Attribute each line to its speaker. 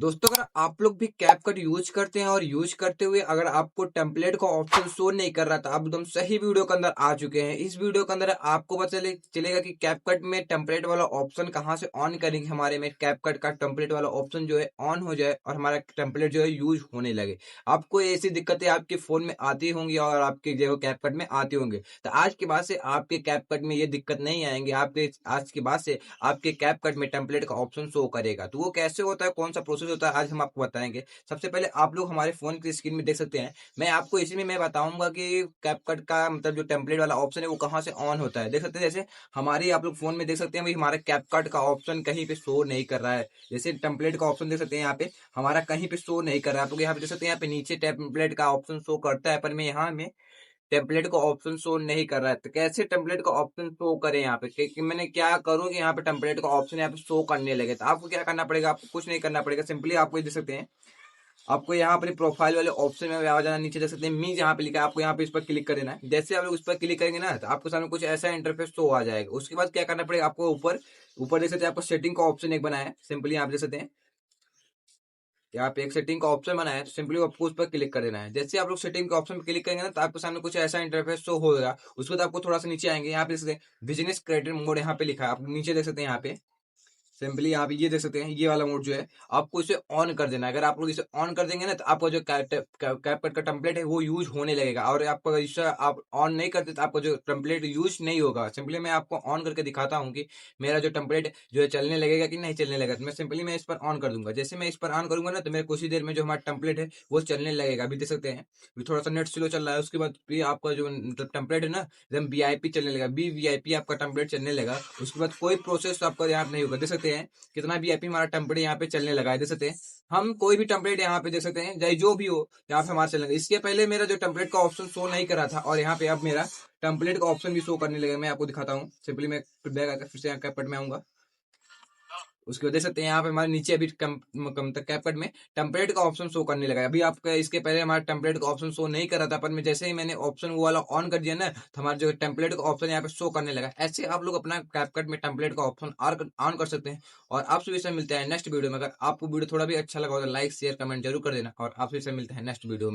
Speaker 1: दोस्तों अगर आप लोग भी कैपकट यूज करते हैं और यूज करते हुए अगर आपको टेम्पलेट का ऑप्शन शो नहीं कर रहा था, आप एकदम सही वीडियो के अंदर आ चुके हैं। इस वीडियो के अंदर आपको पता चलेगा कि कैपकट में टेम्पलेट वाला ऑप्शन कहां से ऑन करेंगे। हमारे में कैपकट का टेम्पलेट वाला ऑप्शन जो है ऑन हो जाए और हमारा टेम्पलेट जो है यूज होने लगे। आपको ऐसी दिक्कतें आपके फोन में आती होंगी और आपके जो कैपकट में आती होंगे, तो आज के बाद से आपके कैपकट में ये दिक्कत नहीं आएंगे। आपके आज के बाद से आपके कैपकट में टेम्पलेट का ऑप्शन शो करेगा। तो वो कैसे होता है, कौन सा प्रोसेस होता है, आज हम आपको बताएंगे। सबसे पहले आप लोग हमारे फोन की स्क्रीन में देख सकते हैं। मैं आपको इसी में मैं बताऊंगा कि कैपकट का मतलब जो टेम्पलेट वाला ऑप्शन है वो कहां से ऑन होता है। देख सकते हैं जैसे हमारी आप लोग फोन में देख सकते हैं, भाई हमारा कैपकट का ऑप्शन कहीं पे शो नहीं कर रहा है। जैसे टेम्पलेट का ऑप्शन देख सकते हैं यहाँ पे हमारा कहीं पे शो नहीं कर रहा है। आप लोग यहाँ पे देख सकते हैं, यहाँ पे नीचे टेम्पलेट का ऑप्शन शो करता है, पर मैं यहाँ में टेम्पलेट का ऑप्शन शो नहीं कर रहा है। तो कैसे टेम्पलेट का ऑप्शन शो करें यहाँ पे, कि मैंने क्या करूँ कि यहाँ पे टेम्पलेट का ऑप्शन यहाँ पे शो करने लगे। तो आपको क्या करना पड़ेगा, आपको कुछ नहीं करना पड़ेगा। सिंपली आपको ये देख सकते हैं, आपको यहाँ पर प्रोफाइल वाले ऑप्शन में आ जाना, नीचे देख सकते हैं मी जहाँ पे लिखा है, आपको यहाँ पे इस पर क्लिक कर देना है। जैसे आप लोग उस पर क्लिक करेंगे ना, तो आपको सामने कुछ ऐसा इंटरफेस शो आ जाएगा। उसके बाद क्या करना पड़ेगा, आपको ऊपर ऊपर देख सकते हैं, आपको सेटिंग का ऑप्शन एक बनाया है। सिंपली आप देख सकते हैं यहाँ पे एक सेटिंग का ऑप्शन बना है, तो सिंपली आपको उस पर क्लिक कर देना है। जैसे आप लोग सेटिंग के ऑप्शन पर क्लिक करेंगे ना, तो आपके सामने कुछ ऐसा इंटरफेस शो होगा। उसके बाद आपको थोड़ा सा नीचे आएंगे, यहाँ पे देख सकते हैं बिजनेस क्रेडिट मोड यहाँ पे लिखा है, आप नीचे देख सकते हैं। यहाँ पे सिंपली आप ये देख सकते हैं, ये वाला मोड जो है आपको इसे ऑन कर देना है। अगर आप लोग इसे ऑन कर देंगे ना, तो आपका जो कैपकट का टेम्पलेट है वो यूज होने लगेगा। और आपको इसे आप ऑन नहीं करते तो आपका जो टेम्पलेट यूज नहीं होगा। सिंपली मैं आपको ऑन करके दिखाता हूँ कि मेरा जो टेम्पलेट जो है चलने लगेगा कि नहीं चलने लगेगा। तो मैं सिंपली मैं इस पर ऑन कर दूंगा। जैसे मैं इस पर ऑन करूंगा ना, तो मेरे कुछ ही देर में जो हमारा टेम्पलेट है वो चलने लगेगा। अभी देख सकते हैं अभी थोड़ा सा नेट स्लो चल रहा है। उसके बाद भी आपका जो टेम्पलेट है ना एकदम वीआईपी चलने लगा, वीआईपी आपका टेम्पलेट चलने लगा। उसके बाद कोई प्रोसेस आपका यहाँ नहीं होगा। देख सकते हैं कितना वीआईपी हमारा टेम्पलेट यहाँ पे चलने लगा है। देख सकते हैं हम कोई भी टेम्पलेट यहाँ पे देख सकते हैं, चाहे जो भी हो यहाँ पे हमारा चलेगा। इसके पहले मेरा जो टेम्पलेट का ऑप्शन शो नहीं करा था, और यहाँ पे अब मेरा टेम्पलेट का ऑप्शन भी शो करने लगा। मैं आपको दिखाता हूँ। सिंपली मैं बैक आकर फिर से यहाँ कैपकट में आऊंगा। उसके बाद देख सकते हैं यहाँ पे हमारे नीचे अभी कम तक कैपकट में टेम्पलेट का ऑप्शन शो करने लगा। अभी आपका इसके पहले हमारा टेम्पलेट का ऑप्शन शो नहीं कर रहा था, पर मैं जैसे ही मैंने ऑप्शन वो वाला ऑन कर दिया ना, तो हमारा जो टेम्पलेट का ऑप्शन यहाँ पे शो करने लगा। ऐसे आप लोग अपना कैपकट में टेम्पलेट का ऑप्शन ऑन कर सकते हैं। और आपसे भी मिलते हैं नेक्स्ट वीडियो में। अगर आपको वीडियो थोड़ा भी अच्छा लगा हो तो लाइक शेयर कमेंट जरूर कर देना, और आपसे मिलते हैं नेक्स्ट वीडियो में।